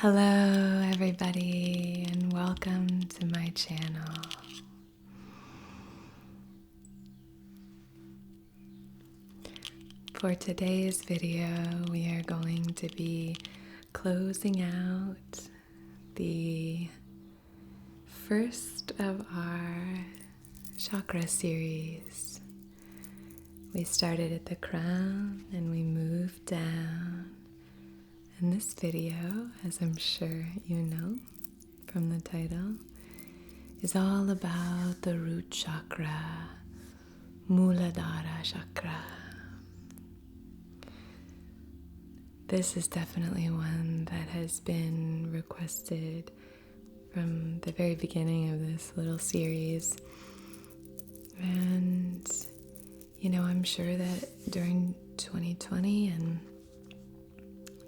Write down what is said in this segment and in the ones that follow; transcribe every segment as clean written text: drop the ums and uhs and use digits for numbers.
Hello everybody and welcome to my channel. For today's video, we are going to be closing out the first of our chakra series. We started at the crown and we moved down. And this video, as I'm sure you know from the title, is all about the root chakra, Muladhara chakra. This is definitely one that has been requested from the very beginning of this little series. And, I'm sure that during 2020 and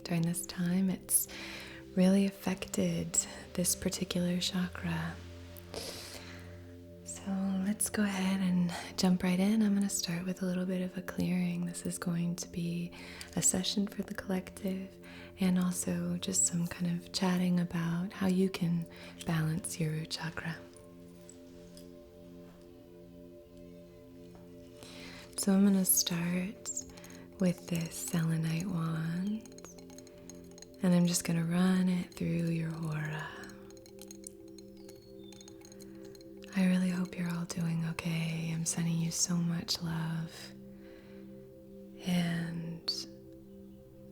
during this time, it's really affected this particular chakra. So let's go ahead and jump right in. I'm going to start with a little bit of a clearing. This is going to be a session for the collective and also just some kind of chatting about how you can balance your root chakra. So I'm going to start with this selenite wand. And I'm just going to run it through your aura. I really hope you're all doing okay. I'm sending you so much love. And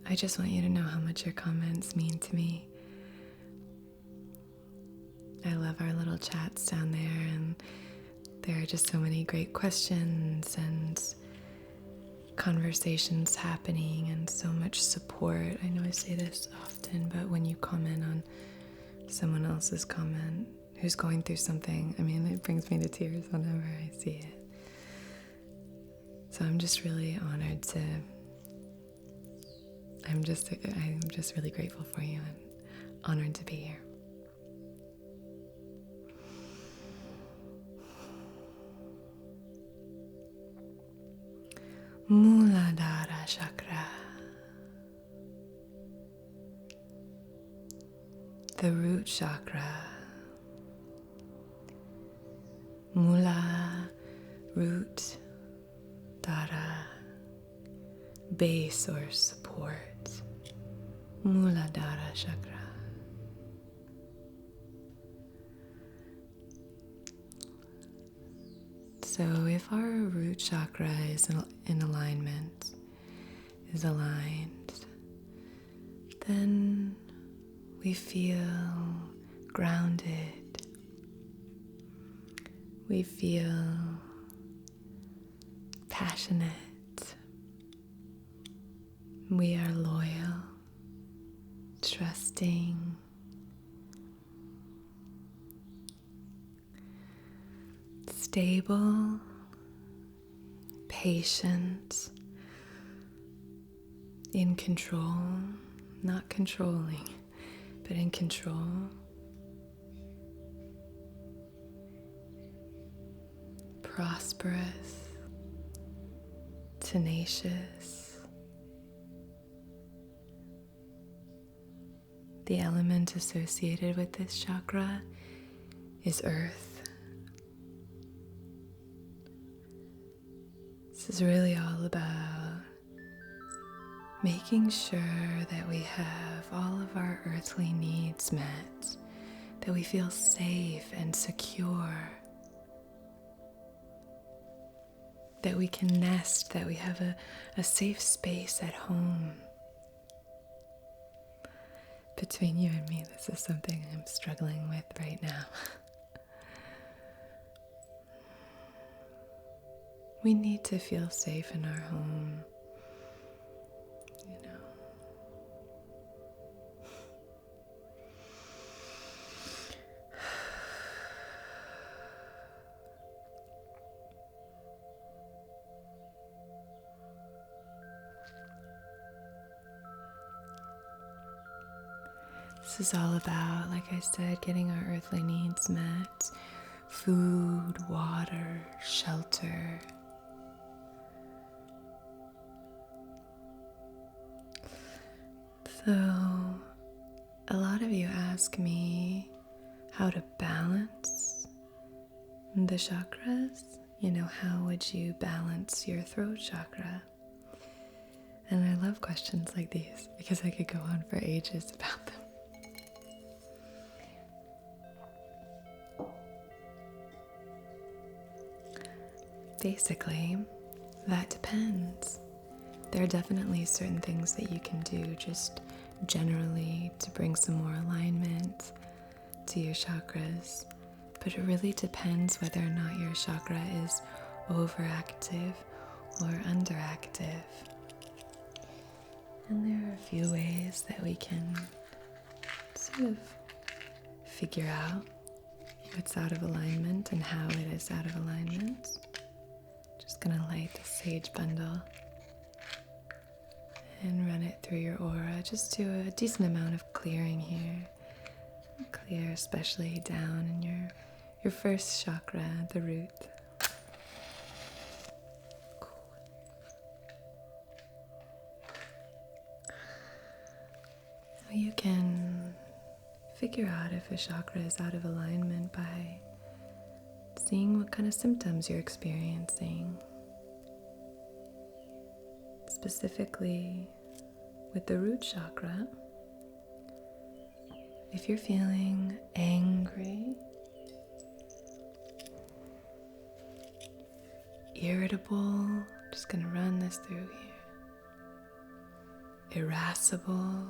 I just want you to know how much your comments mean to me. I love our little chats down there, and there are just so many great questions and conversations happening and so much support. I know I say this often, but when you comment on someone else's comment who's going through something, it brings me to tears whenever I see it. So I'm just really honored I'm just really grateful for you and honored to be here. Muladhara chakra, the root chakra. Mula, root, dhara, base or support. Muladhara chakra. So if our root chakra is in alignment, is aligned, then we feel grounded. We feel passionate. We are loyal, trusting, stable, patient, in control, not controlling, but in control. Prosperous, tenacious. The element associated with this chakra is earth. This is really all about making sure that we have all of our earthly needs met, that we feel safe and secure, that we can nest, that we have a safe space at home. Between you and me, this is something I'm struggling with right now. We need to feel safe in our home, This is all about, like I said, getting our earthly needs met. Food, water, shelter. So a lot of you ask me how to balance the chakras. You know, how would you balance your throat chakra? And I love questions like these because I could go on for ages about them. Basically, that depends. There are definitely certain things that you can do just generally to bring some more alignment to your chakras, but it really depends whether or not your chakra is overactive or underactive. And there are a few ways that we can sort of figure out what's out of alignment and how it is out of alignment. Just gonna light the sage bundle and run it through your aura. Just do a decent amount of clearing here. Clear especially down in your first chakra, the root. Cool. Now you can figure out if a chakra is out of alignment by seeing what kind of symptoms you're experiencing. Specifically with the root chakra, if you're feeling angry, irritable, just gonna run this through here, irascible,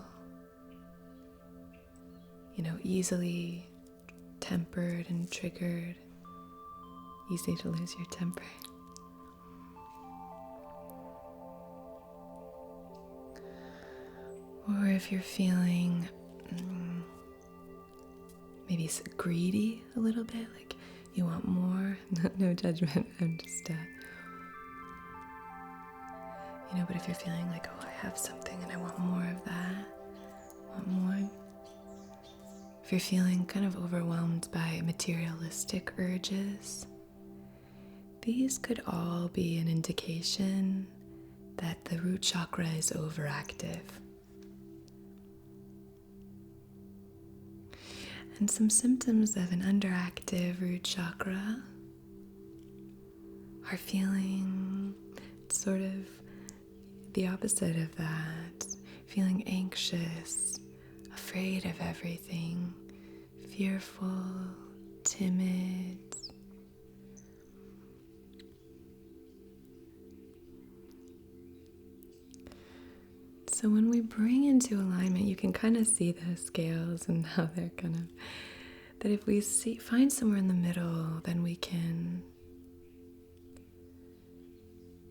easily tempered and triggered, easy to lose your temper. Or if you're feeling maybe greedy a little bit, like you want more, no judgment, I'm just, but if you're feeling like, oh, I have something and I want more of that, want more. If you're feeling kind of overwhelmed by materialistic urges, these could all be an indication that the root chakra is overactive. And some symptoms of an underactive root chakra are feeling sort of the opposite of that, feeling anxious, afraid of everything, fearful, timid. So when we bring into alignment, you can kind of see the scales and how they're that if we find somewhere in the middle, then we can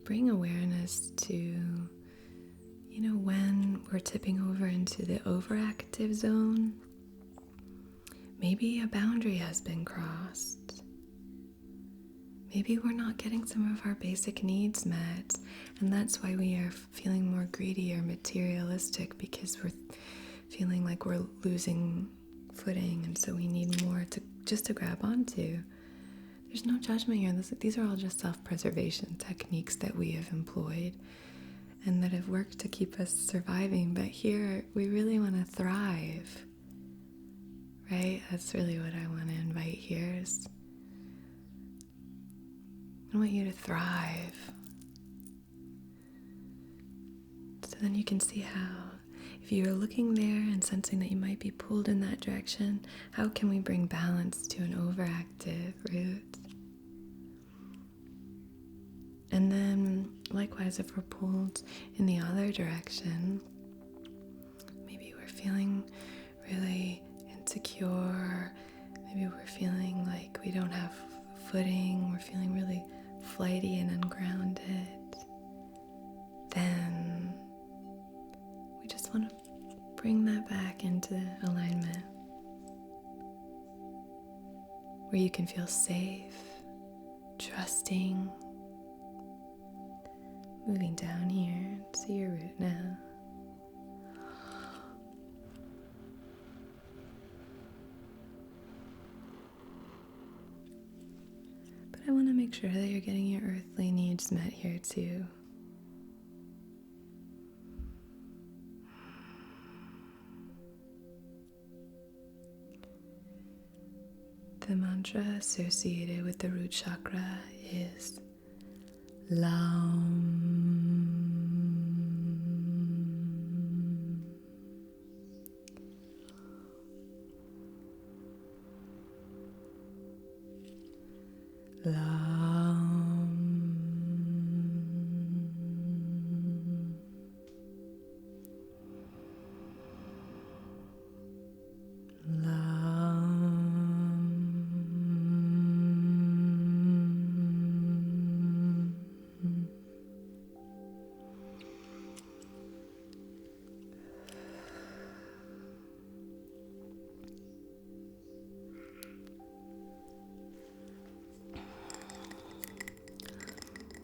bring awareness to, when we're tipping over into the overactive zone, maybe a boundary has been crossed. Maybe we're not getting some of our basic needs met, and that's why we are feeling more greedy or materialistic, because we're feeling like we're losing footing, and so we need more to grab onto. There's no judgment here. These are all just self-preservation techniques that we have employed and that have worked to keep us surviving, but here we really want to thrive, right? That's really what I want to invite here is I want you to thrive. So then you can see how, if you're looking there and sensing that you might be pulled in that direction, how can we bring balance to an overactive root? And then likewise, if we're pulled in the other direction, maybe we're feeling really insecure, maybe we're feeling like we don't have footing, we're feeling really flighty and ungrounded, then we just want to bring that back into alignment where you can feel safe, trusting, moving down here to your root now. But I want to make sure that you're getting your earthly needs met here too. mantra associated with the root chakra is Lam. Lam.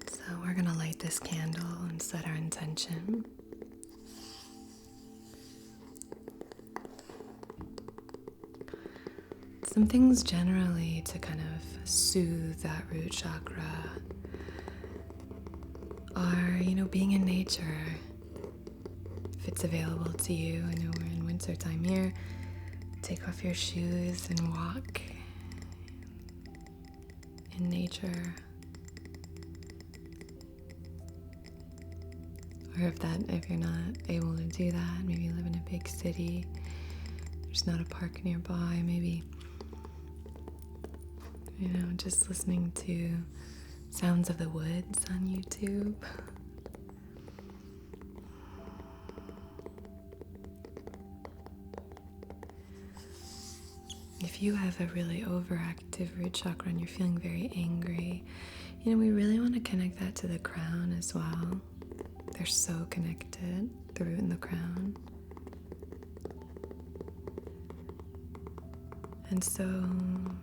So we're going to light this candle and set our intention. Some things generally to kind of soothe that root chakra are, being in nature. If it's available to you, I know we're in winter time here, take off your shoes and walk in nature. Or if you're not able to do that, maybe you live in a big city, there's not a park nearby, maybe, just listening to sounds of the woods on YouTube. If you have a really overactive root chakra and you're feeling very angry, we really want to connect that to the crown as well. They're so connected, the root and the crown. And so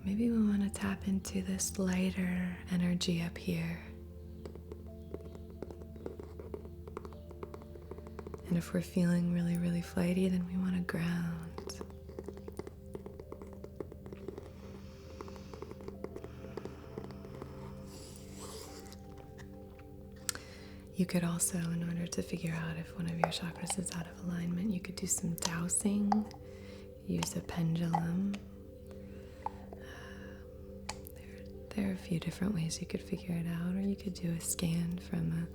maybe we want to tap into this lighter energy up here. And if we're feeling really, really flighty, then we want to ground. You could also, in order to figure out if one of your chakras is out of alignment, you could do some dowsing, use a pendulum. There are a few different ways you could figure it out, or you could do a scan from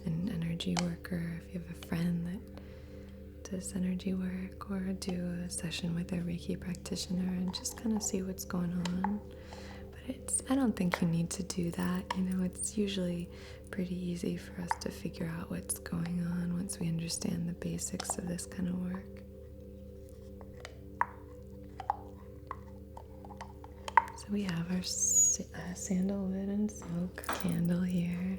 an energy worker if you have a friend that does energy work, or do a session with a Reiki practitioner and just kind of see what's going on. But I don't think you need to do that. It's usually pretty easy for us to figure out what's going on once we understand the basics of this kind of work. So we have our sandalwood and smoke candle here.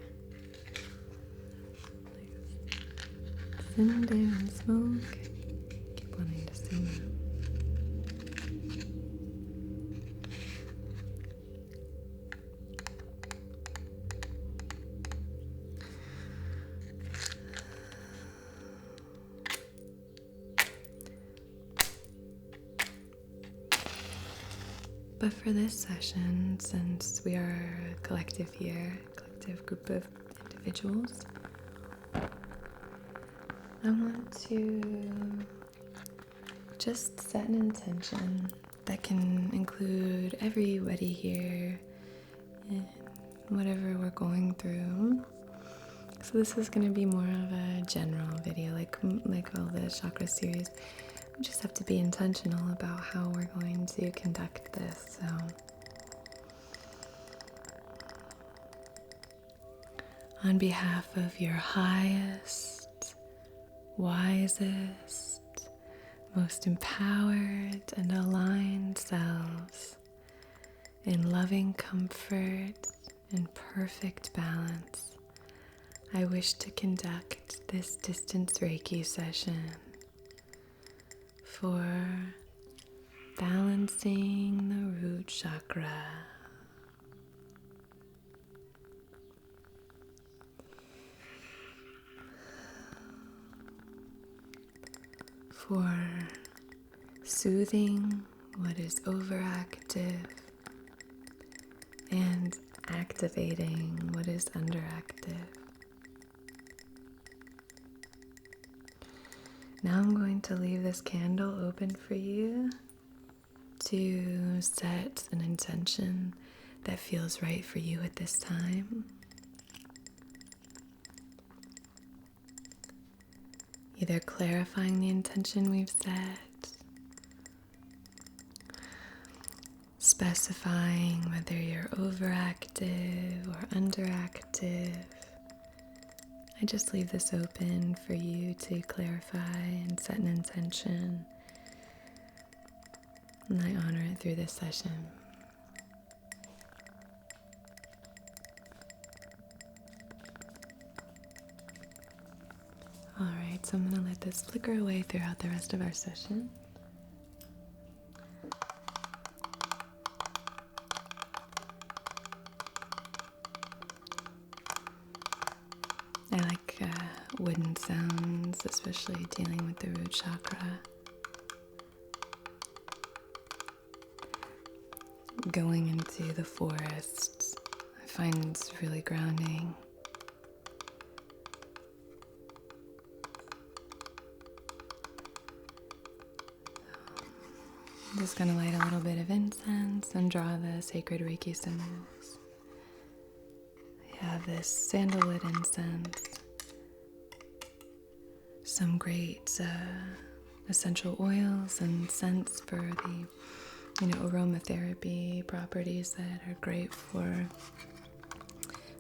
Cinder and smoke. Keep wanting to sing that. But for this session, since we are a collective group of individuals, I want to just set an intention that can include everybody here and whatever we're going through. So this is going to be more of a general video, like all the chakra series. We just have to be intentional about how we're going to conduct this. So on behalf of your highest, wisest, most empowered and aligned selves, in loving comfort and perfect balance, I wish to conduct this distance Reiki session for balancing the root chakra. For soothing what is overactive and activating what is underactive. Now I'm going to leave this candle open for you to set an intention that feels right for you at this time. Either clarifying the intention we've set, specifying whether you're overactive or underactive. I just leave this open for you to clarify and set an intention, and I honor it through this session. Alright, so I'm going to let this flicker away throughout the rest of our session. I like wooden sounds, especially dealing with the root chakra. Going into the forest, I find it's really grounding. I'm just going to light a little bit of incense and draw the sacred Reiki symbols. I have this sandalwood incense, some great essential oils and scents for the aromatherapy properties that are great for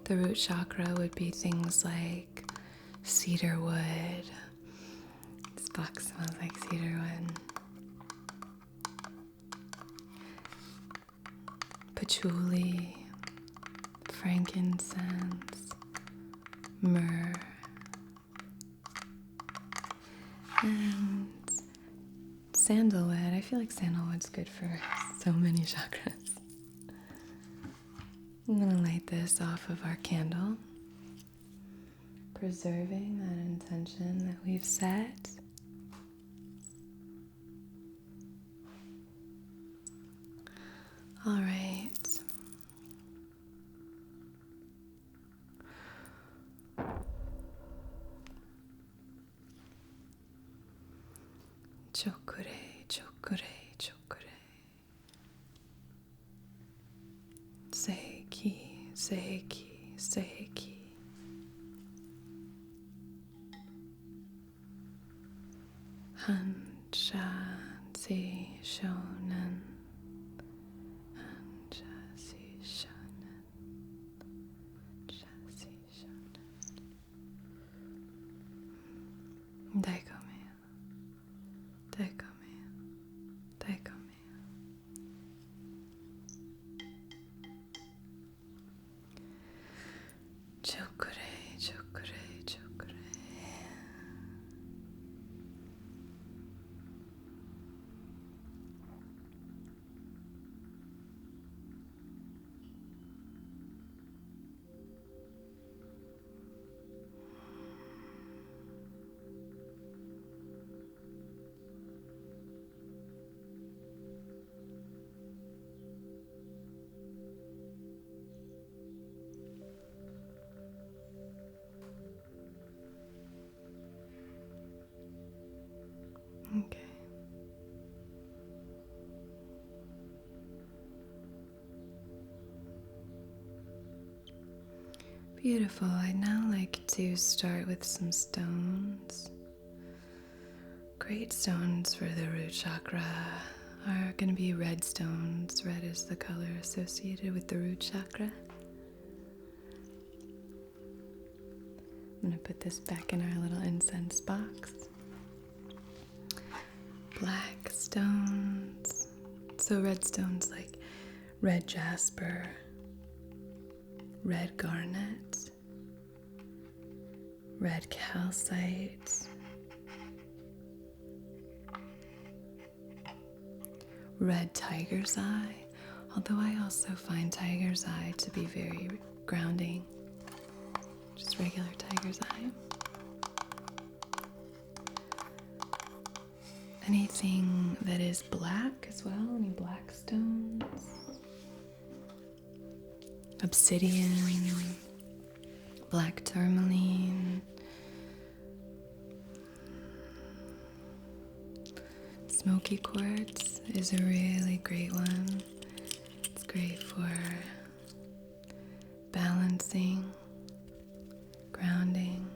the root chakra would be things like cedar wood. This box smells like cedar wood. Patchouli, frankincense, myrrh, and sandalwood. I feel like sandalwood's good for so many chakras. I'm going to light this off of our candle, preserving that intention that we've set. All right. Chakra, chakra, chakra. Seiki, seiki, seiki. Han, shan, si, shonen. Daikomi, daikomi, daikomi. Chakra, chakra, chakra. Okay. Beautiful. I'd now like to start with some stones. Great stones for the root chakra are going to be red stones. Red is the color associated with the root chakra. I'm going to put this back in our little incense box. Black stones, so red stones like red jasper, red garnet, red calcite, red tiger's eye, although I also find tiger's eye to be very grounding, just regular tiger's eye. Anything that is black as well, any black stones, obsidian, black tourmaline, smoky quartz is a really great one. It's great for balancing, grounding.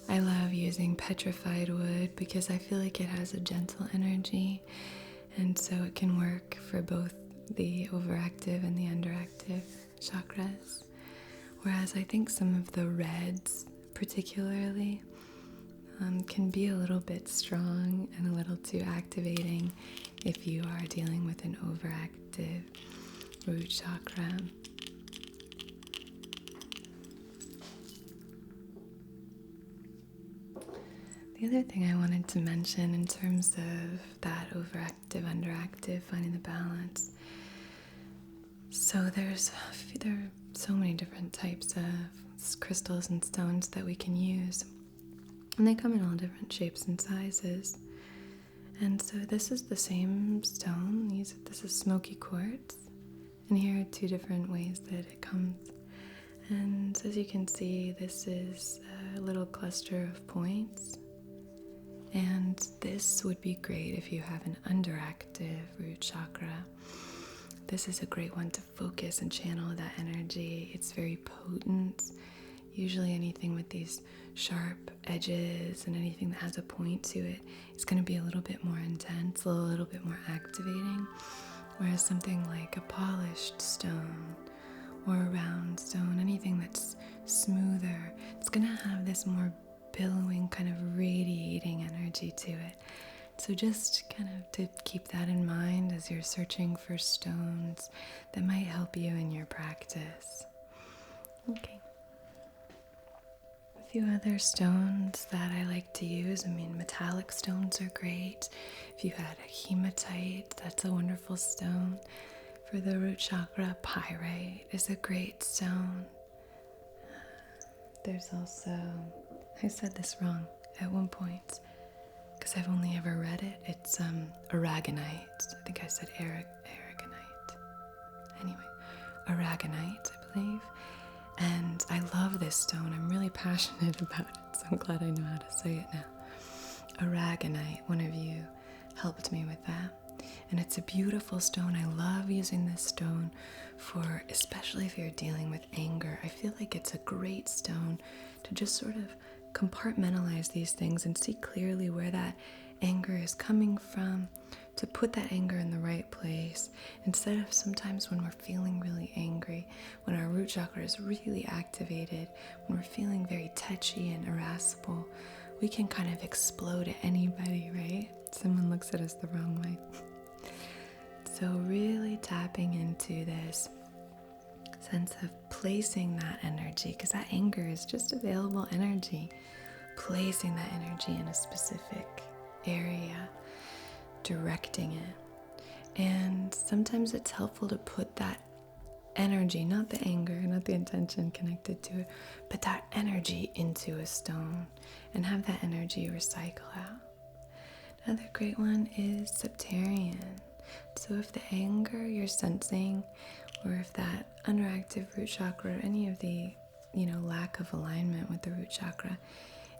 I love using petrified wood because I feel like it has a gentle energy, and so it can work for both the overactive and the underactive chakras. Whereas I think some of the reds particularly can be a little bit strong and a little too activating if you are dealing with an overactive root chakra. The other thing I wanted to mention in terms of that overactive, underactive, finding the balance. So there are so many different types of crystals and stones that we can use. And they come in all different shapes and sizes. And so this is the same stone. This is smoky quartz. And here are two different ways that it comes. And as you can see, this is a little cluster of points. And this would be great if you have an underactive root chakra. This is a great one to focus and channel that energy. It's very potent. Usually anything with these sharp edges and anything that has a point to it is going to be a little bit more intense, a little bit more activating. Whereas something like a polished stone or a round stone, anything that's smoother, it's going to have this more billowing, kind of radiating energy to it. So just kind of to keep that in mind as you're searching for stones that might help you in your practice. Okay. A few other stones that I like to use. Metallic stones are great. If you had a hematite, that's a wonderful stone. For the root chakra, pyrite is a great stone. There's also, I said this wrong at one point because I've only ever read it. It's aragonite. I think I said aragonite. Anyway, aragonite, I believe. And I love this stone. I'm really passionate about it, so I'm glad I know how to say it now. Aragonite, one of you helped me with that. And it's a beautiful stone. I love using this stone for, especially if you're dealing with anger. I feel like it's a great stone to just sort of compartmentalize these things and see clearly where that anger is coming from, to put that anger in the right place. Instead of sometimes when we're feeling really angry, when our root chakra is really activated, when we're feeling very touchy and irascible, we can kind of explode at anybody, right? Someone looks at us the wrong way. So really tapping into this sense of placing that energy, because that anger is just available energy, placing that energy in a specific area, directing it. And sometimes it's helpful to put that energy, not the anger, not the intention connected to it, but that energy into a stone and have that energy recycle out. Another great one is septarian. So if the anger you're sensing, or if that underactive root chakra, or any of the, lack of alignment with the root chakra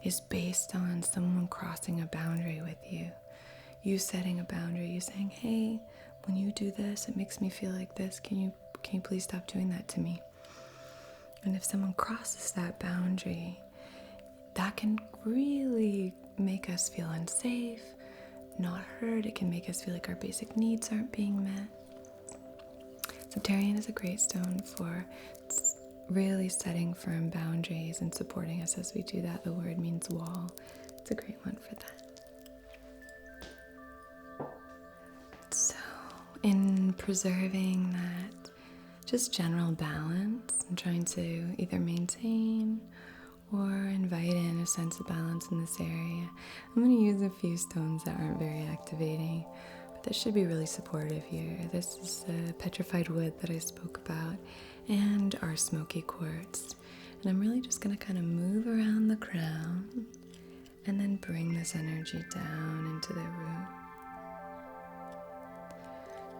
is based on someone crossing a boundary with you, you setting a boundary, you saying, hey, when you do this, it makes me feel like this. Can you please stop doing that to me? And if someone crosses that boundary, that can really make us feel unsafe, not heard. It can make us feel like our basic needs aren't being met. Septarian is a great stone for really setting firm boundaries and supporting us as we do that. The word means wall. It's a great one for that. So in preserving that just general balance and trying to either maintain or invite in a sense of balance in this area, I'm going to use a few stones that aren't very activating, but that should be really supportive here. This is the petrified wood that I spoke about and our smoky quartz. And I'm really just going to kind of move around the crown and then bring this energy down into the root.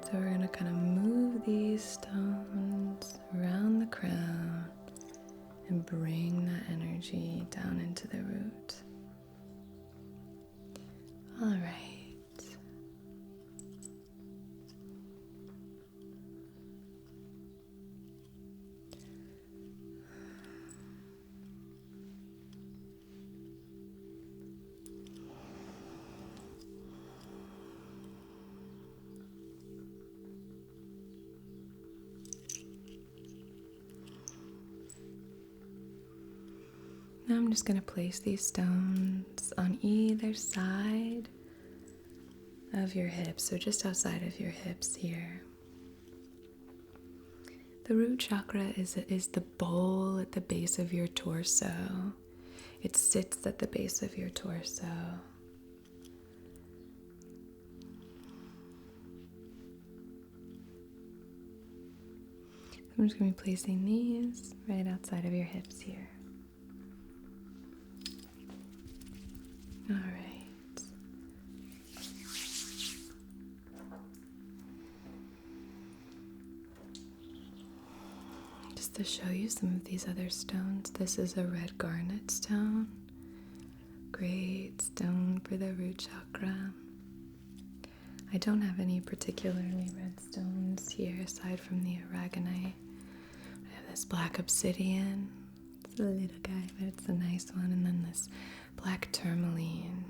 So we're going to kind of move these stones around the crown and bring that energy down into the root. All right. Now I'm just going to place these stones on either side of your hips, so just outside of your hips here. The root chakra is the bowl at the base of your torso. It sits at the base of your torso. I'm just going to be placing these right outside of your hips here. All right. Just to show you some of these other stones, this is a red garnet stone. Great stone for the root chakra. I don't have any particularly red stones here aside from the aragonite. I have this black obsidian. It's a little guy, but it's a nice one. And then this black tourmaline.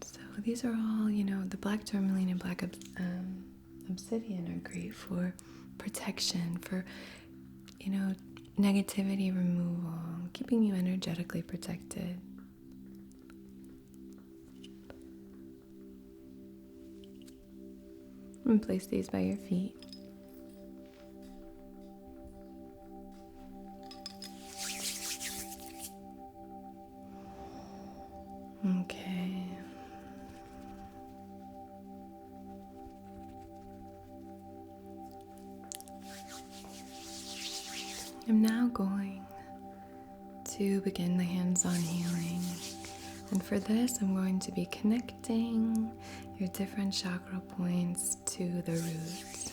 So these are all, the black tourmaline and black obsidian are great for protection, for, negativity removal, keeping you energetically protected. And place these by your feet. Okay. I'm now going to begin the hands-on healing. And for this, I'm going to be connecting your different chakra points to the roots.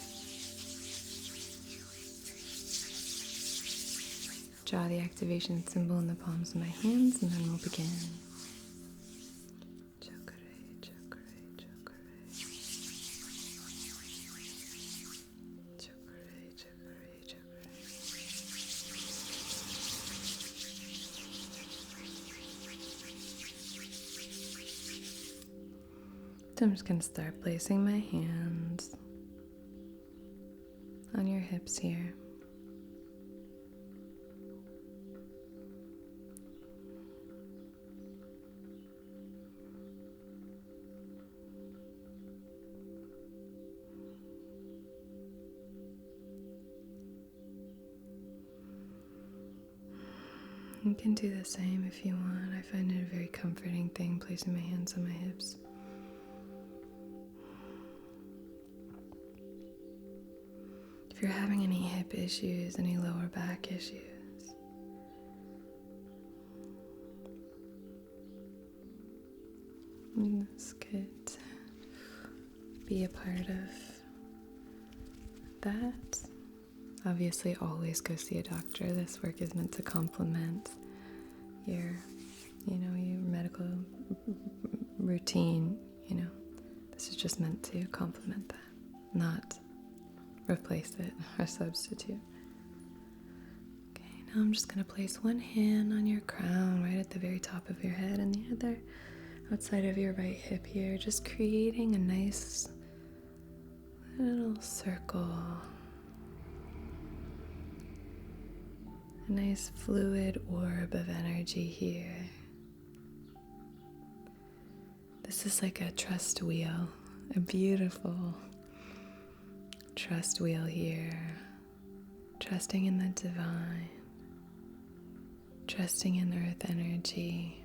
Draw the activation symbol in the palms of my hands, and then we'll begin. Chakra, chakra, chakra. Chakra, chakra, chakra. So I'm just going to start placing my hands on your hips here. You can do the same if you want. I find it a very comforting thing, placing my hands on my hips. If you're having any hip issues, any lower back issues, this could be a part of that. Obviously, always go see a doctor. This work is meant to complement your medical routine. This is just meant to complement that, not replace it or substitute. Okay, now I'm just going to place one hand on your crown right at the very top of your head and the other outside of your right hip here, just creating a nice little circle. A nice fluid orb of energy here. This is like a trust wheel, a beautiful trust wheel here. Trusting in the divine, trusting in earth energy.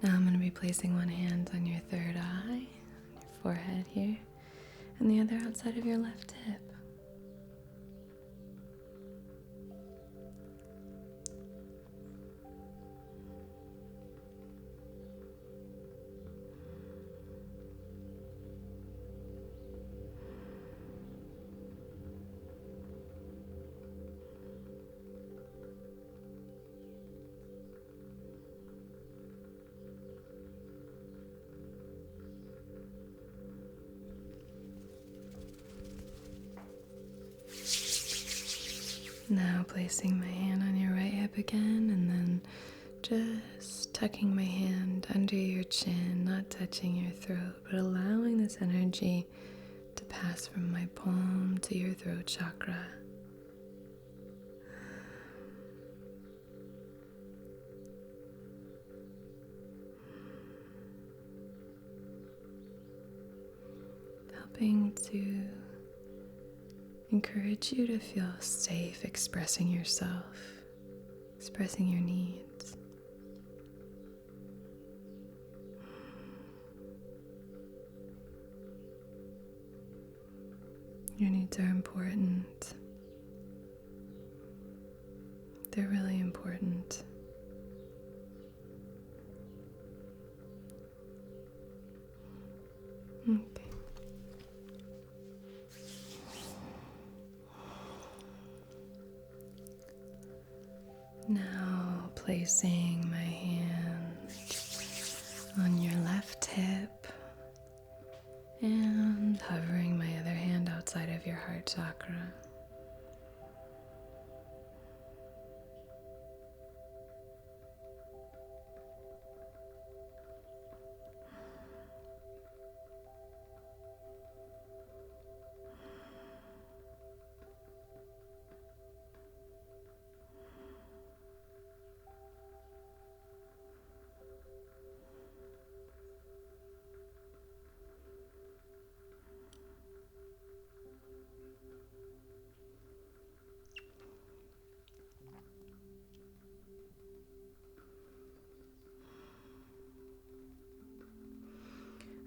Now I'm going to be placing one hand on your third eye, on your forehead here, and the other outside of your left hip. Now placing my hand on your right hip again, and then just tucking my hand under your chin, not touching your throat, but allowing this energy to pass from my palm to your throat chakra. Helping to encourage you to feel safe expressing yourself, expressing your needs. Your needs are important. They're really important. Okay. Now placing my hand on your left hip and hovering my other hand outside of your heart chakra.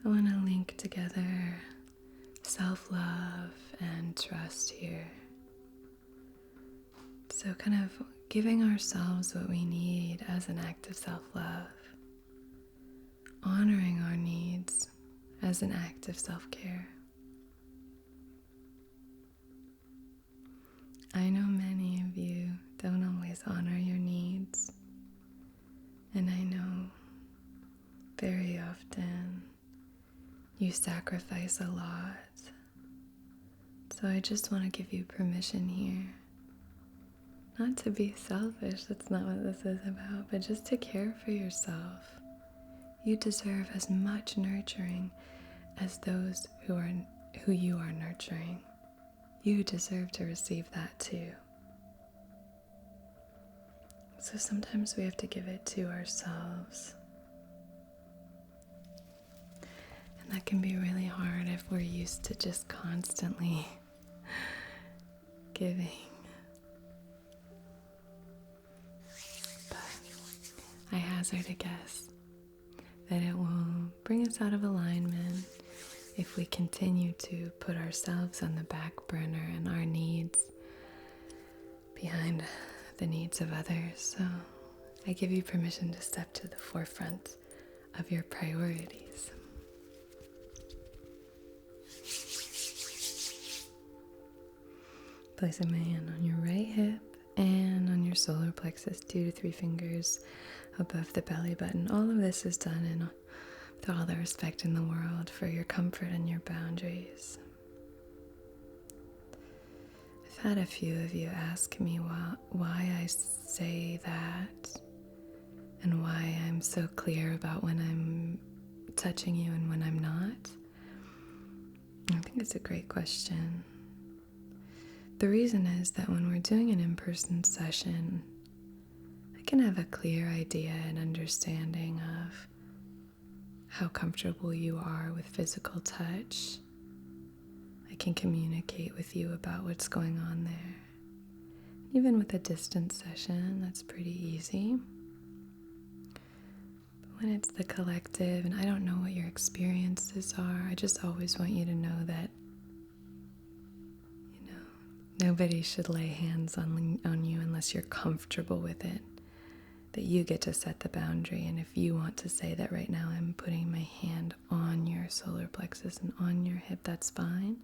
I want to link together self-love and trust here. So kind of giving ourselves what we need as an act of self-love. Honoring our needs as an act of self-care. I know many of you don't always honor your needs. And I know very often you sacrifice a lot. So I just want to give you permission here. Not to be selfish, that's not what this is about, but just to care for yourself. You deserve as much nurturing as those who you are nurturing. You deserve to receive that too. So sometimes we have to give it to ourselves. And that can be really hard if we're used to just constantly giving. But I hazard a guess that it will bring us out of alignment if we continue to put ourselves on the back burner and our needs behind the needs of others. So I give you permission to step to the forefront of your priorities. Placing my hand on your right hip and on your solar plexus, 2 to 3 fingers above the belly button. All of this is done with all the respect in the world for your comfort and your boundaries. I've had a few of you ask me why I say that and why I'm so clear about when I'm touching you and when I'm not. I think it's a great question. The reason is that when we're doing an in-person session, I can have a clear idea and understanding of how comfortable you are with physical touch. I can communicate with you about what's going on there. Even with a distance session, that's pretty easy. But when it's the collective, and I don't know what your experiences are, I just always want you to know that nobody should lay hands on you unless you're comfortable with it. That you get to set the boundary. And if you want to say that right now I'm putting my hand on your solar plexus and on your hip, that's fine.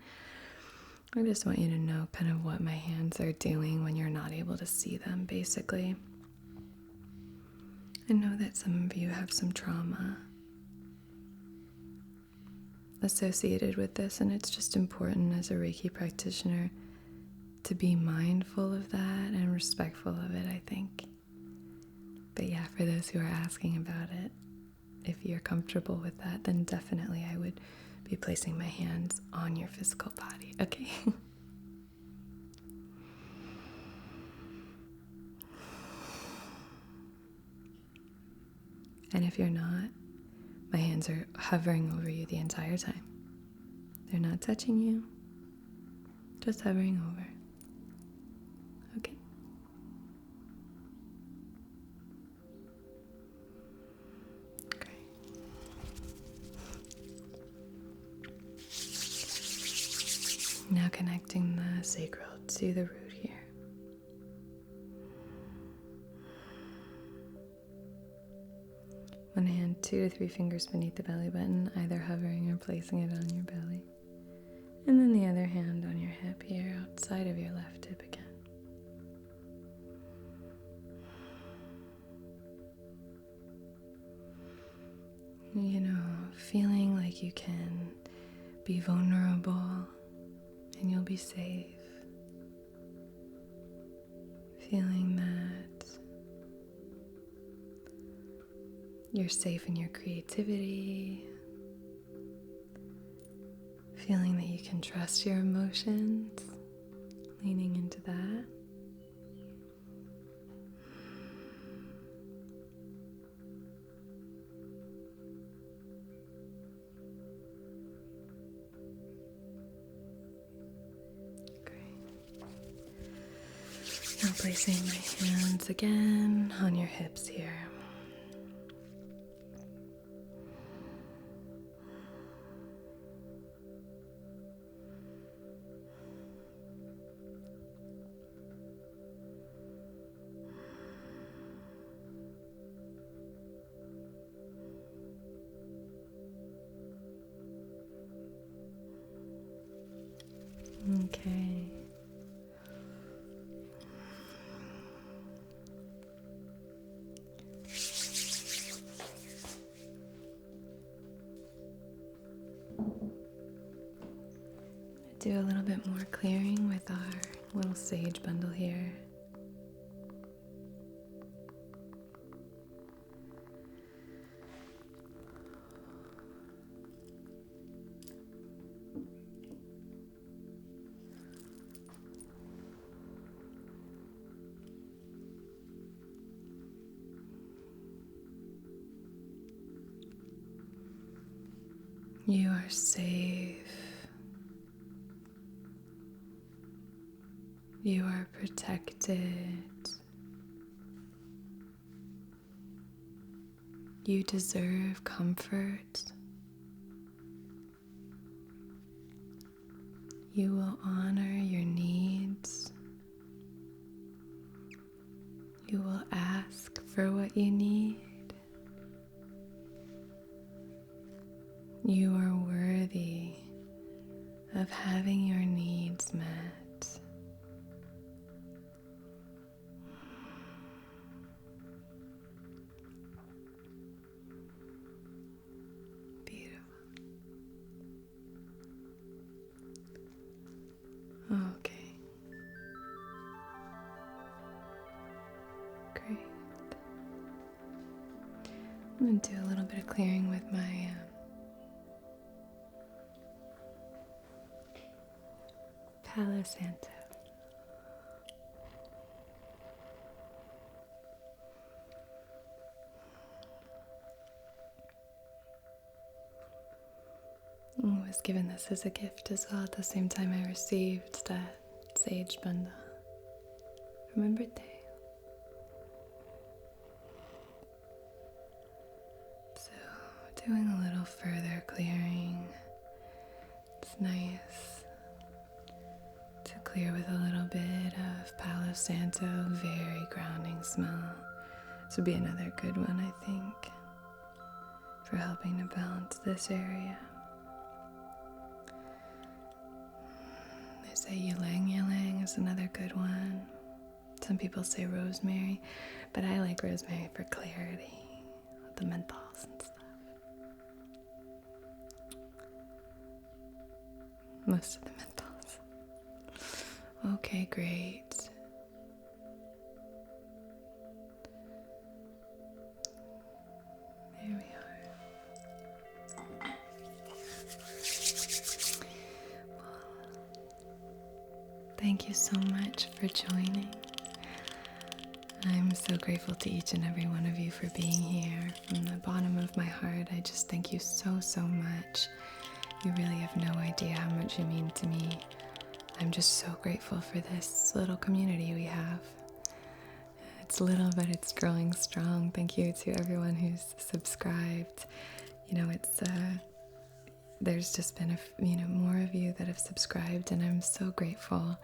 I just want you to know kind of what my hands are doing when you're not able to see them, basically. I know that some of you have some trauma associated with this, and it's just important as a Reiki practitioner to be mindful of that and respectful of it, I think. But yeah, for those who are asking about it, if you're comfortable with that, then definitely I would be placing my hands on your physical body, okay? And if you're not, my hands are hovering over you the entire time. They're not touching you, just hovering over. Okay? Okay. Now connecting the sacral to the root here. One hand 2 to 3 fingers beneath the belly button, either hovering or placing it on your belly. And then the other hand on your hip here, outside of your left hip again. You know, feeling like you can be vulnerable and you'll be safe. Feeling that you're safe in your creativity. Feeling that you can trust your emotions. Leaning into that. Now placing my hands again on your hips here. Okay. Do a little bit more clearing with our little sage bundle here. You are safe. You are protected. You deserve comfort. You will honor your needs. You will ask for what you need. You are worthy of having your needs met. Beautiful. Okay. Great. I'm going to do a little bit of clearing with my Palo Santo. I was given this as a gift as well at the same time I received that sage bundle for my birthday. So, doing a little further clearing. It's nice to clear with a little bit of Palo Santo, very grounding smell. This would be another good one, I think, for helping to balance this area. They say ylang ylang is another good one. Some people say rosemary, but I like rosemary for clarity, with the menthols and stuff. Most of the menthols. Okay, great. There we are. Thank you so much for joining. I'm so grateful to each and every one of you for being here. From the bottom of my heart, I just thank you so much. You really have no idea how much you mean to me. I'm just so grateful for this little community we have. It's little, but it's growing strong. Thank you to everyone who's subscribed. There's just been more of you that have subscribed, and I'm so grateful.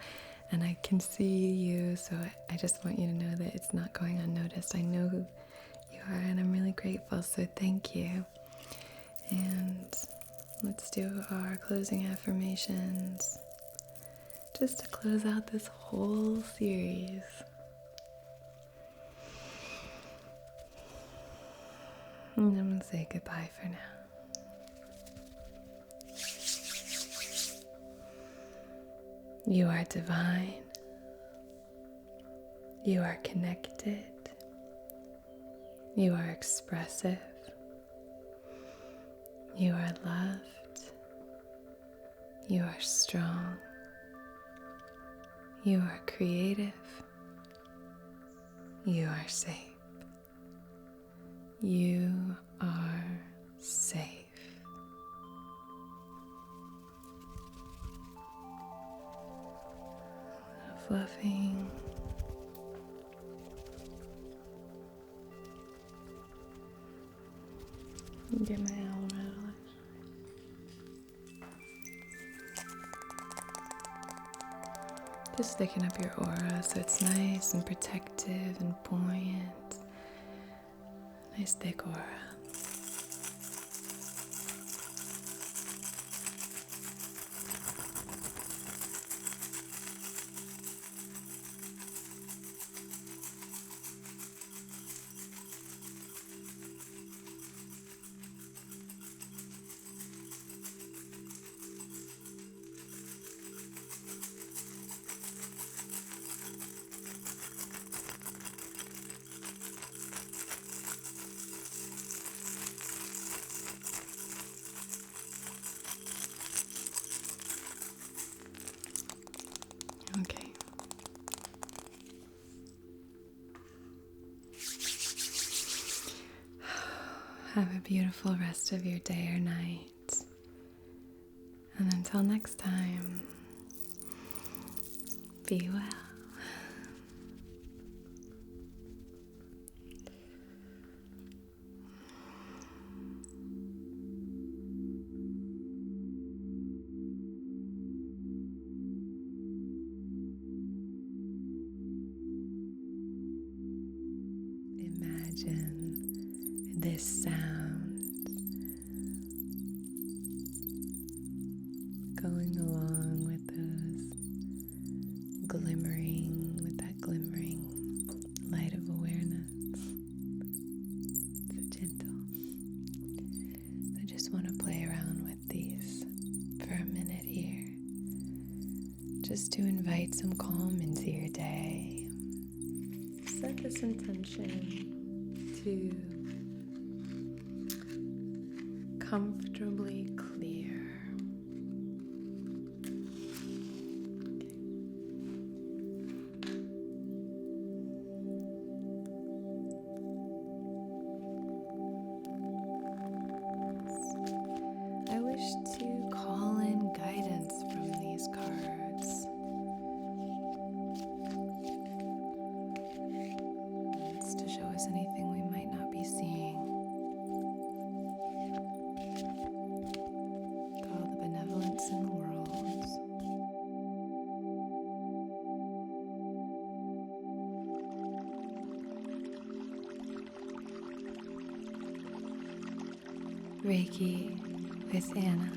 And I can see you, so I just want you to know that it's not going unnoticed. I know who you are, and I'm really grateful, so thank you. And let's do our closing affirmations, just to close out this whole series. And I'm going to say goodbye for now. You are divine. You are connected. You are expressive. You are loved. You are strong. You are creative. You are safe. You are safe. Fluffing. Get my owl rattle. Just thicken up your aura so it's nice and protective and buoyant. Nice thick aura. Okay. Have a beautiful rest of your day or night. And until next time, be well. Imagine this sound going along with that glimmering light of awareness. So gentle. I just want to play around with these for a minute here, just to invite some calm into your day. Set this intention to comfortably clear. I wish to call in guidance from these cards. It's to show us anything we might not be seeing. With all the benevolence in the world. Reiki with Anna.